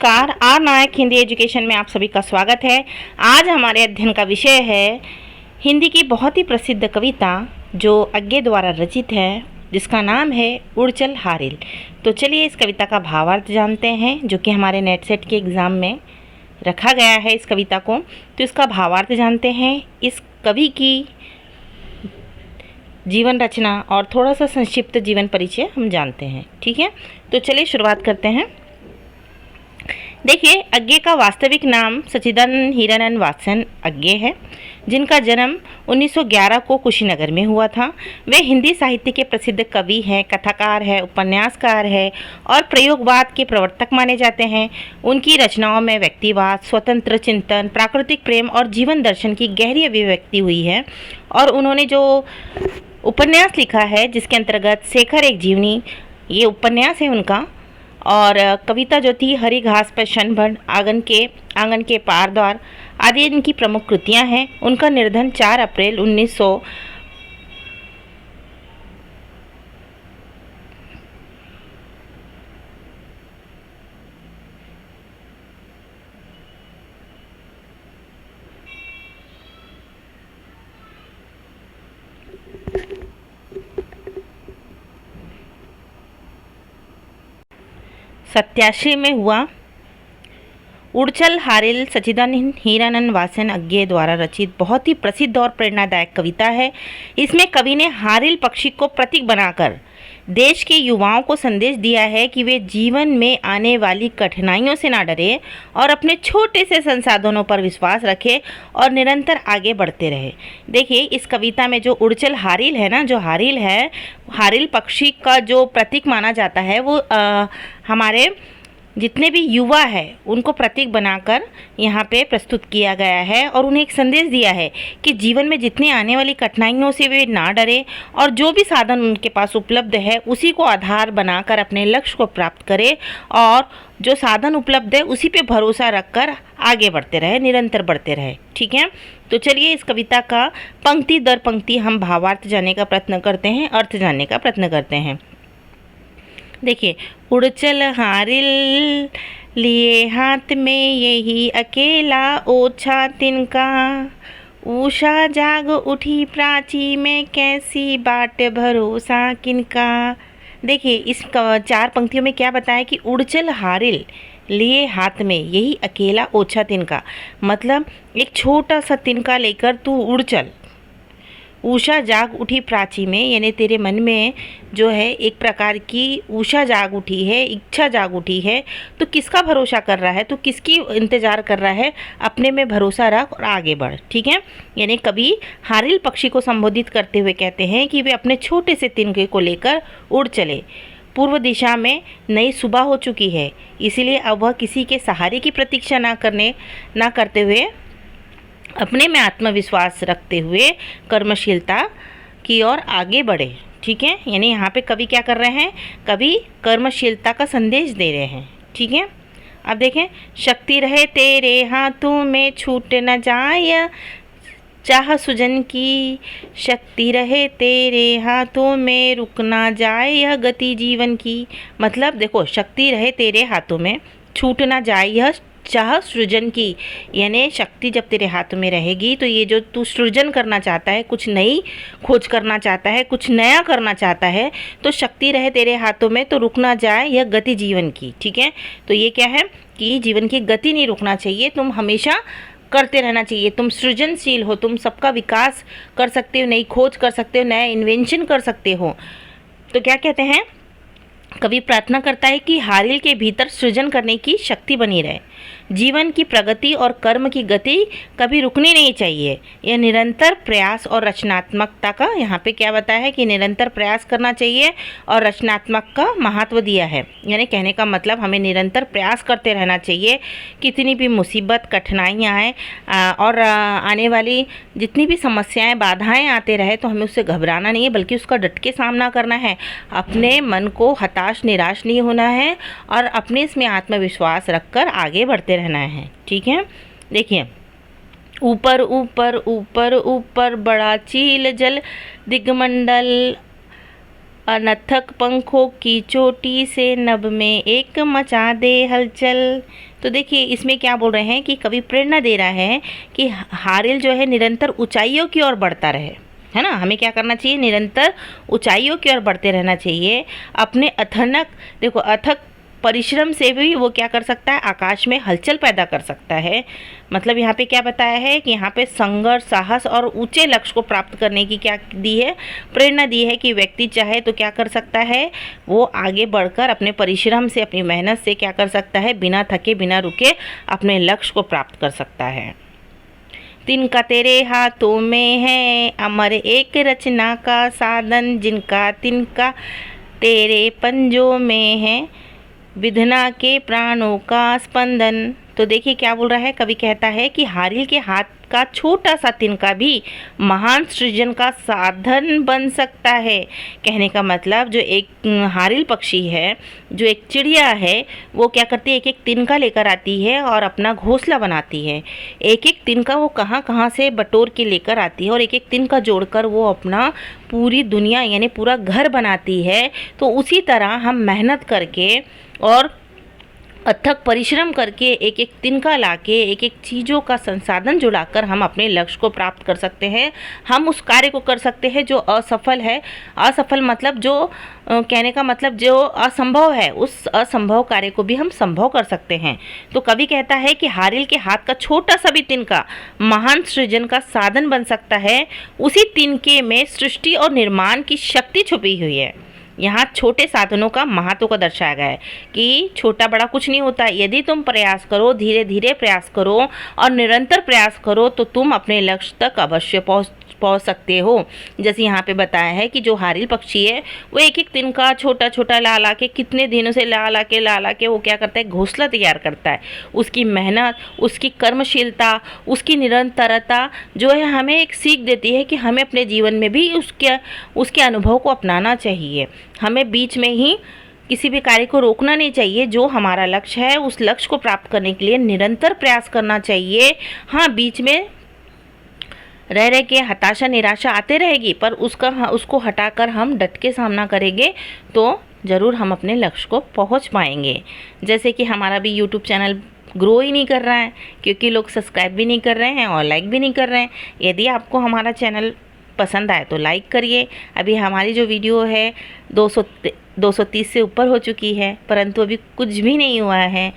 नमस्कार। Are Nayak Hindi education में आप सभी का स्वागत है। आज हमारे अध्ययन का विषय है हिंदी की बहुत ही प्रसिद्ध कविता जो अज्ञे द्वारा रचित है, जिसका नाम है उड़चल हारिल। तो चलिए इस कविता का भावार्थ जानते हैं, जो कि हमारे नेट सेट के एग्ज़ाम में रखा गया है इस कविता को। तो इसका भावार्थ जानते हैं, इस कवि की जीवन रचना और थोड़ा सा संक्षिप्त जीवन परिचय हम जानते हैं। ठीक है, तो चलिए शुरुआत करते हैं। देखिए, अज्ञे का वास्तविक नाम सच्चिदानंद हीरानंद वात्सन अज्ञे है, जिनका जन्म 1911 को कुशीनगर में हुआ था। वे हिंदी साहित्य के प्रसिद्ध कवि हैं, कथाकार है, उपन्यासकार है और प्रयोगवाद के प्रवर्तक माने जाते हैं। उनकी रचनाओं में व्यक्तिवाद, स्वतंत्र चिंतन, प्राकृतिक प्रेम और जीवन दर्शन की गहरी अभिव्यक्ति हुई है। और उन्होंने जो उपन्यास लिखा है, जिसके अंतर्गत शेखर एक जीवनी, ये उपन्यास है उनका। और कविता जो थी हरी घास पर क्षणभर, आंगन के पार द्वार आदि इनकी प्रमुख कृतियां हैं। उनका निर्धन 4 अप्रैल 1900 87 में हुआ। उड़चल हारिल सच्चिदानंद हीरानंद वात्सन अज्ञे द्वारा रचित बहुत ही प्रसिद्ध और प्रेरणादायक कविता है। इसमें कवि ने हारिल पक्षी को प्रतीक बनाकर देश के युवाओं को संदेश दिया है कि वे जीवन में आने वाली कठिनाइयों से ना डरे और अपने छोटे से संसाधनों पर विश्वास रखें और निरंतर आगे बढ़ते रहे। देखिए, इस कविता में जो उड़चल हारिल है ना, जो हारिल है, हारिल पक्षी का जो प्रतीक माना जाता है, वो हमारे जितने भी युवा है उनको प्रतीक बनाकर यहाँ पे प्रस्तुत किया गया है। और उन्हें एक संदेश दिया है कि जीवन में जितनी आने वाली कठिनाइयों से वे ना डरे और जो भी साधन उनके पास उपलब्ध है उसी को आधार बनाकर अपने लक्ष्य को प्राप्त करें और जो साधन उपलब्ध है उसी पे भरोसा रखकर आगे बढ़ते रहे, निरंतर बढ़ते रहे। ठीक है, तो चलिए इस कविता का पंक्ति दर पंक्ति हम भावार्थ जानने का प्रयत्न करते हैं, अर्थ जानने का प्रयत्न करते हैं। देखिए, उड़चल हारिल लिए हाथ में यही अकेला ओछा तिनका, उषा जाग उठी प्राची में कैसी बाट भरोसा किनका। देखिए, इस 4 पंक्तियों में क्या बताया कि उड़चल हारिल लिए हाथ में यही अकेला ओछा तिनका, मतलब एक छोटा सा तिनका लेकर तू उड़ चल। उषा जाग उठी प्राची में, यानी तेरे मन में जो है एक प्रकार की उषा जाग उठी है, इच्छा जाग उठी है। तो किसका भरोसा कर रहा है, तो किसकी इंतज़ार कर रहा है? अपने में भरोसा रख और आगे बढ़। ठीक है, यानी कवि हारिल पक्षी को संबोधित करते हुए कहते हैं कि वे अपने छोटे से तिनके को लेकर उड़ चले। पूर्व दिशा में नई सुबह हो चुकी है, इसीलिए अब वह किसी के सहारे की प्रतीक्षा ना करते हुए अपने में आत्मविश्वास रखते हुए कर्मशीलता की ओर आगे बढ़े। ठीक है, यानी यहाँ पे कवि क्या कर रहे हैं? कवि कर्मशीलता का संदेश दे रहे हैं। ठीक है, अब देखें, शक्ति रहे तेरे हाथों में छूट न जाए चाह सुजन की, शक्ति रहे तेरे हाथों में रुक ना जाए यह गति जीवन की। मतलब देखो, शक्ति रहे तेरे हाथों में छूट ना जाए यह चाह सृजन की, यानी शक्ति जब तेरे हाथों में रहेगी तो ये जो तू सृजन करना चाहता है, कुछ नई खोज करना चाहता है, कुछ नया करना चाहता है, तो शक्ति रहे तेरे हाथों में तो रुक ना जाए यह गति जीवन की। ठीक है, तो ये क्या है कि जीवन की गति नहीं रुकना चाहिए, तुम हमेशा करते रहना चाहिए। तुम सृजनशील हो, तुम सबका विकास कर सकते हो, नई खोज कर सकते हो, नया इन्वेंशन कर सकते हो। तो क्या कहते हैं, कवि प्रार्थना करता है कि हारिल के भीतर सृजन करने की शक्ति बनी रहे। जीवन की प्रगति और कर्म की गति कभी रुकनी नहीं चाहिए। यह निरंतर प्रयास और रचनात्मकता का यहाँ पे क्या बताया है कि निरंतर प्रयास करना चाहिए और रचनात्मक का महत्व दिया है। यानी कहने का मतलब हमें निरंतर प्रयास करते रहना चाहिए। कितनी भी मुसीबत, कठिनाइयाँ आए और आने वाली जितनी भी समस्याएं, बाधाएं आते रहे तो हमें उससे घबराना नहीं है, बल्कि उसका डट के सामना करना है। अपने मन को हताश निराश नहीं होना है और अपने इसमें आत्मविश्वास रखकर आगे बढ़ते रहना है। ठीक है, देखिए, ऊपर ऊपर ऊपर ऊपर बड़ा चील जल दिग्मंडल अनथक पंखों की चोटी से नभ में एक मचा दे हलचल। तो देखिए इसमें क्या बोल रहे हैं कि कवि प्रेरणा दे रहा है कि हारिल जो है निरंतर ऊंचाइयों की ओर बढ़ता रहे, है ना। हमें क्या करना चाहिए, निरंतर ऊंचाइयों की ओर बढ़ते रहना चाहिए। अपने अथक परिश्रम से भी वो क्या कर सकता है, आकाश में हलचल पैदा कर सकता है। मतलब यहाँ पे क्या बताया है कि यहाँ पे संघर्ष, साहस और ऊंचे लक्ष्य को प्राप्त करने की क्या दी है, प्रेरणा दी है कि व्यक्ति चाहे तो क्या कर सकता है, वो आगे बढ़कर अपने परिश्रम से, अपनी मेहनत से क्या कर सकता है, बिना थके बिना रुके अपने लक्ष्य को प्राप्त कर सकता है। तिनका तेरे हाथों में है अमर एक रचना का साधन, जिनका तिनका तेरे पंजों में है विधना के प्राणों का स्पंदन। तो देखिए क्या बोल रहा है, कवि कहता है कि हारिल के हाथ का छोटा सा तिनका भी महान सृजन का साधन बन सकता है। कहने का मतलब जो एक हारिल पक्षी है, जो एक चिड़िया है, वो क्या करती है, एक एक तिनका लेकर आती है और अपना घोंसला बनाती है। एक एक तिनका वो कहाँ कहाँ से बटोर के लेकर आती है और एक एक तिनका जोड़कर वो अपना पूरी दुनिया यानी पूरा घर बनाती है। तो उसी तरह हम मेहनत करके और अथक परिश्रम करके एक एक तिनका लाके एक एक चीज़ों का संसाधन जुड़ाकर हम अपने लक्ष्य को प्राप्त कर सकते हैं। हम उस कार्य को कर सकते हैं जो असफल है। असफल मतलब जो कहने का मतलब जो असंभव है, उस असंभव कार्य को भी हम संभव कर सकते हैं। तो कवि कहता है कि हारिल के हाथ का छोटा सा भी तिनका महान सृजन का साधन बन सकता है। उसी तिनके में सृष्टि और निर्माण की शक्ति छुपी हुई है। यहाँ छोटे साधनों का महत्व को दर्शाया गया है कि छोटा बड़ा कुछ नहीं होता। यदि तुम प्रयास करो, धीरे धीरे प्रयास करो और निरंतर प्रयास करो तो तुम अपने लक्ष्य तक अवश्य पहुँच सकते हो। जैसे यहाँ पे बताया है कि जो हारिल पक्षी है वो एक एक तिनका छोटा छोटा ला ला के कितने दिनों से ला ला के वो क्या करता है, घोंसला तैयार करता है। उसकी मेहनत, उसकी कर्मशीलता, उसकी निरंतरता जो है हमें एक सीख देती है कि हमें अपने जीवन में भी उसके अनुभव को अपनाना चाहिए। हमें बीच में ही किसी भी कार्य को रोकना नहीं चाहिए। जो हमारा लक्ष्य है उस लक्ष्य को प्राप्त करने के लिए निरंतर प्रयास करना चाहिए। हाँ, बीच में रह रह के हताशा निराशा आते रहेगी, पर उसको हटाकर हम डट के सामना करेंगे तो ज़रूर हम अपने लक्ष्य को पहुंच पाएंगे। जैसे कि हमारा भी YouTube चैनल ग्रो ही नहीं कर रहा है क्योंकि लोग सब्सक्राइब भी नहीं कर रहे हैं और लाइक भी नहीं कर रहे हैं। यदि आपको हमारा चैनल पसंद आए तो लाइक करिए। अभी हमारी जो वीडियो है 230 से ऊपर हो चुकी है, परंतु अभी कुछ भी नहीं हुआ है।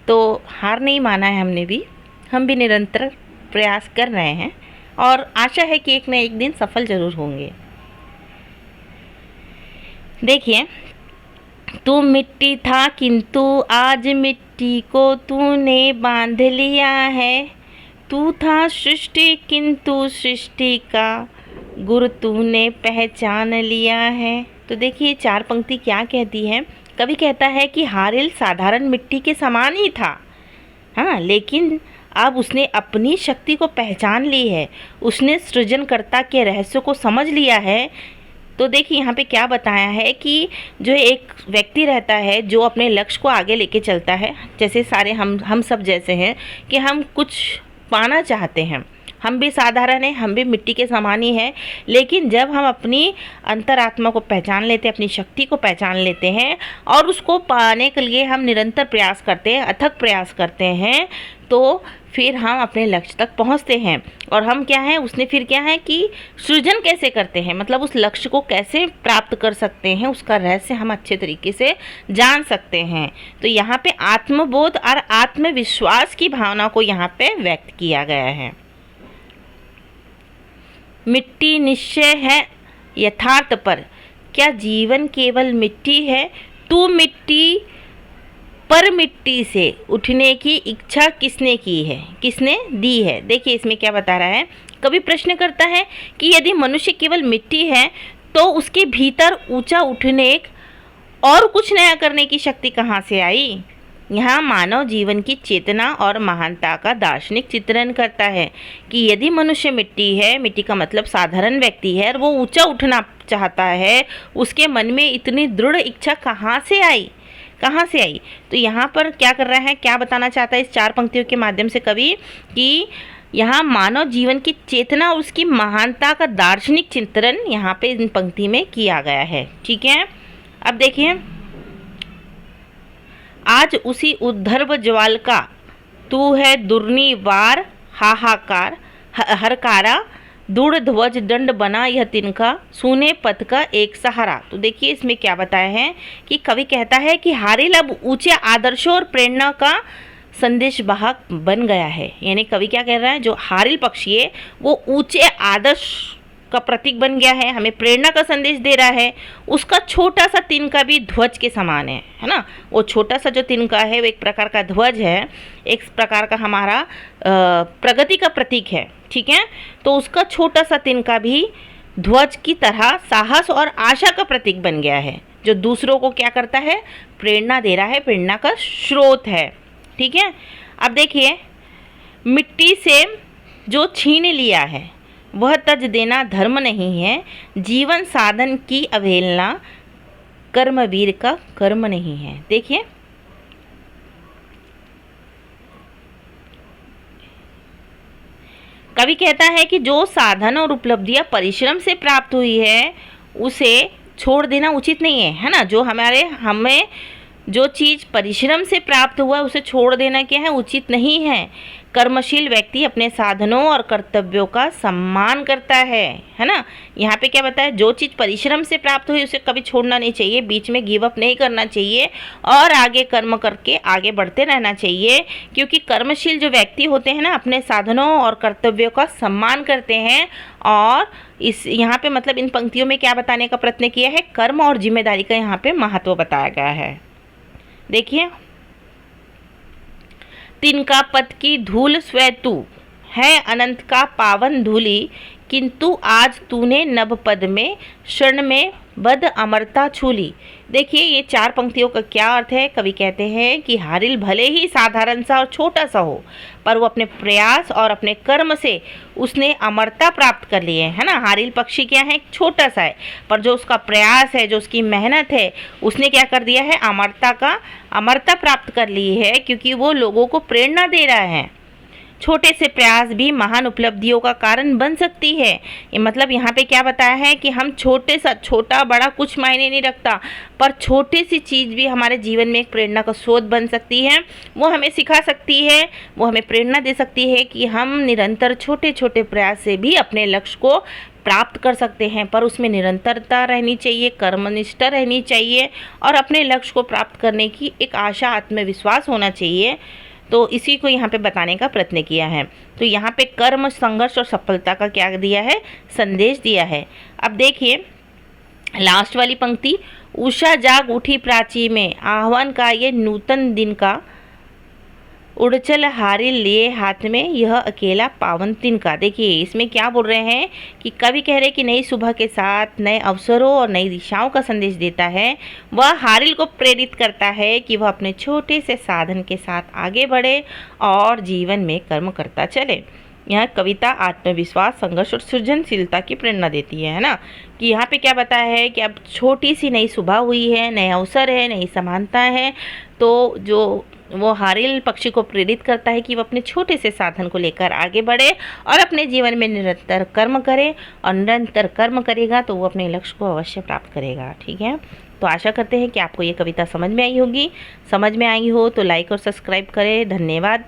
तो हार नहीं माना है हमने भी, हम भी निरंतर प्रयास कर रहे हैं और आशा है कि एक न एक दिन सफल ज़रूर होंगे। देखिए, तू मिट्टी था किंतु आज मिट्टी को तूने बांध लिया है। तू था सृष्टि किंतु सृष्टि का गुरु तूने पहचान लिया है। तो देखिए चार पंक्ति क्या कहती है। कवि कहता है कि हारिल साधारण मिट्टी के समान ही था, हाँ, लेकिन अब उसने अपनी शक्ति को पहचान ली है। उसने सृजनकर्ता के रहस्य को समझ लिया है। तो देखिए यहाँ पे क्या बताया है कि जो एक व्यक्ति रहता है जो अपने लक्ष्य को आगे लेके चलता है, जैसे सारे हम सब जैसे हैं कि हम कुछ पाना चाहते हैं। हम भी साधारण हैं, हम भी मिट्टी के समान ही हैं, लेकिन जब हम अपनी अंतरात्मा को पहचान लेते हैं, अपनी शक्ति को पहचान लेते हैं और उसको पाने के लिए हम निरंतर प्रयास करते हैं, अथक प्रयास करते हैं, तो फिर हम अपने लक्ष्य तक पहुंचते हैं। और हम क्या हैं, उसने फिर क्या है कि सृजन कैसे करते हैं, मतलब उस लक्ष्य को कैसे प्राप्त कर सकते हैं, उसका रहस्य हम अच्छे तरीके से जान सकते हैं। तो यहाँ पे आत्मबोध और आत्मविश्वास की भावना को यहाँ पे व्यक्त किया गया है। मिट्टी निश्चय है यथार्थ पर, क्या जीवन केवल मिट्टी है। तू मिट्टी पर मिट्टी से उठने की इच्छा किसने की है, किसने दी है। देखिए इसमें क्या बता रहा है, कभी प्रश्न करता है कि यदि मनुष्य केवल मिट्टी है तो उसके भीतर ऊंचा उठने और कुछ नया करने की शक्ति कहाँ से आई। यहाँ मानव जीवन की चेतना और महानता का दार्शनिक चित्रण करता है कि यदि मनुष्य मिट्टी है, मिट्टी का मतलब साधारण व्यक्ति है, और वो ऊंचा उठना चाहता है, उसके मन में इतनी दृढ़ इच्छा कहाँ से आई, कहाँ से आई। तो यहाँ पर क्या कर रहा है, क्या बताना चाहता है इस चार पंक्तियों के माध्यम से कवि कि यहाँ मानव जीवन की चेतना और उसकी महानता का दार्शनिक चिंतन यहाँ पे इन पंक्ति में किया गया है। ठीक है, अब देखिए, आज उसी उद्धर्व ज्वाल का तू है दुर्नी वार हाहाकार हरकारा दूढ़ ध्वज दंड बना यह तिनका सूने पथ का एक सहारा। तो देखिए इसमें क्या बताया है कि कवि कहता है कि हारिल अब ऊंचे आदर्शों और प्रेरणा का संदेश वाहक बन गया है। यानी कवि क्या कह रहा है, जो हारिल पक्षी है वो ऊंचे आदर्श का प्रतीक बन गया है, हमें प्रेरणा का संदेश दे रहा है। उसका छोटा सा तिनका भी ध्वज के समान है ना। वो छोटा सा जो तिनका है वो एक प्रकार का ध्वज है, एक प्रकार का हमारा प्रगति का प्रतीक है। ठीक है, तो उसका छोटा सा तिनका भी ध्वज की तरह साहस और आशा का प्रतीक बन गया है, जो दूसरों को क्या करता है, प्रेरणा दे रहा है, प्रेरणा का स्रोत है। ठीक है, अब देखिए, मिट्टी से जो छीन लिया है वह तज देना धर्म नहीं है, जीवन साधन की अवहेलना कर्मवीर का कर्म नहीं है। देखिए, कवि कहता है कि जो साधन और उपलब्धियां परिश्रम से प्राप्त हुई है उसे छोड़ देना उचित नहीं है ना। जो हमें जो चीज़ परिश्रम से प्राप्त हुआ उसे छोड़ देना क्या है, उचित नहीं है। कर्मशील व्यक्ति अपने साधनों और कर्तव्यों का सम्मान करता है ना। यहाँ पे क्या बताया, जो चीज़ परिश्रम से प्राप्त हुई उसे कभी छोड़ना नहीं चाहिए, बीच में गिव अप नहीं करना चाहिए और आगे कर्म करके आगे बढ़ते रहना चाहिए। क्योंकि कर्मशील जो व्यक्ति होते हैं ना, अपने साधनों और कर्तव्यों का सम्मान करते हैं। और इस यहाँ पे मतलब इन पंक्तियों में क्या बताने का प्रयत्न किया है, कर्म और जिम्मेदारी का यहाँ पे महत्व बताया गया है। देखिए, तिनका पद की धूल स्वै तू है अनंत का पावन धूली, किंतु आज तूने नभ पद में क्षण में बद अमरता छूली। देखिए ये चार पंक्तियों का क्या अर्थ है। कवि कहते हैं कि हारिल भले ही साधारण सा और छोटा सा हो, पर वो अपने प्रयास और अपने कर्म से उसने अमरता प्राप्त कर ली है ना। हारिल पक्षी क्या है, छोटा सा है, पर जो उसका प्रयास है, जो उसकी मेहनत है, उसने क्या कर दिया है, अमरता प्राप्त कर ली है, क्योंकि वो लोगों को प्रेरणा दे रहा है। छोटे से प्रयास भी महान उपलब्धियों का कारण बन सकती है। ये मतलब यहाँ पे क्या बताया है कि हम छोटा बड़ा कुछ मायने नहीं रखता, पर छोटी सी चीज़ भी हमारे जीवन में एक प्रेरणा का स्रोत बन सकती है। वो हमें सिखा सकती है, वो हमें प्रेरणा दे सकती है कि हम निरंतर छोटे छोटे प्रयास से भी अपने लक्ष्य को प्राप्त कर सकते हैं। पर उसमें निरंतरता रहनी चाहिए, कर्मनिष्ठा रहनी चाहिए और अपने लक्ष्य को प्राप्त करने की एक आशा, आत्मविश्वास होना चाहिए। तो इसी को यहाँ पे बताने का प्रयत्न किया है। तो यहाँ पे कर्म, संघर्ष और सफलता का क्या दिया है, संदेश दिया है। अब देखिए लास्ट वाली पंक्ति, उषा जाग उठी प्राची में आह्वान का ये नूतन दिन का, उड़चल हारिल लिए हाथ में यह अकेला पावन तिनका। देखिए इसमें क्या बोल रहे हैं कि कवि कह रहे कि नई सुबह के साथ नए अवसरों और नई दिशाओं का संदेश देता है। वह हारिल को प्रेरित करता है कि वह अपने छोटे से साधन के साथ आगे बढ़े और जीवन में कर्म करता चले। यह कविता आत्मविश्वास, संघर्ष और सृजनशीलता की प्रेरणा देती है ना। कि यहाँ पे क्या बताया है कि अब छोटी सी नई सुबह हुई है, नए अवसर है, नई समानता है। तो जो वो हारिल पक्षी को प्रेरित करता है कि वो अपने छोटे से साधन को लेकर आगे बढ़े और अपने जीवन में निरंतर कर्म करे, और निरंतर कर्म करेगा तो वो अपने लक्ष्य को अवश्य प्राप्त करेगा। ठीक है, तो आशा करते हैं कि आपको ये कविता समझ में आई होगी। समझ में आई हो तो लाइक और सब्सक्राइब करें। धन्यवाद।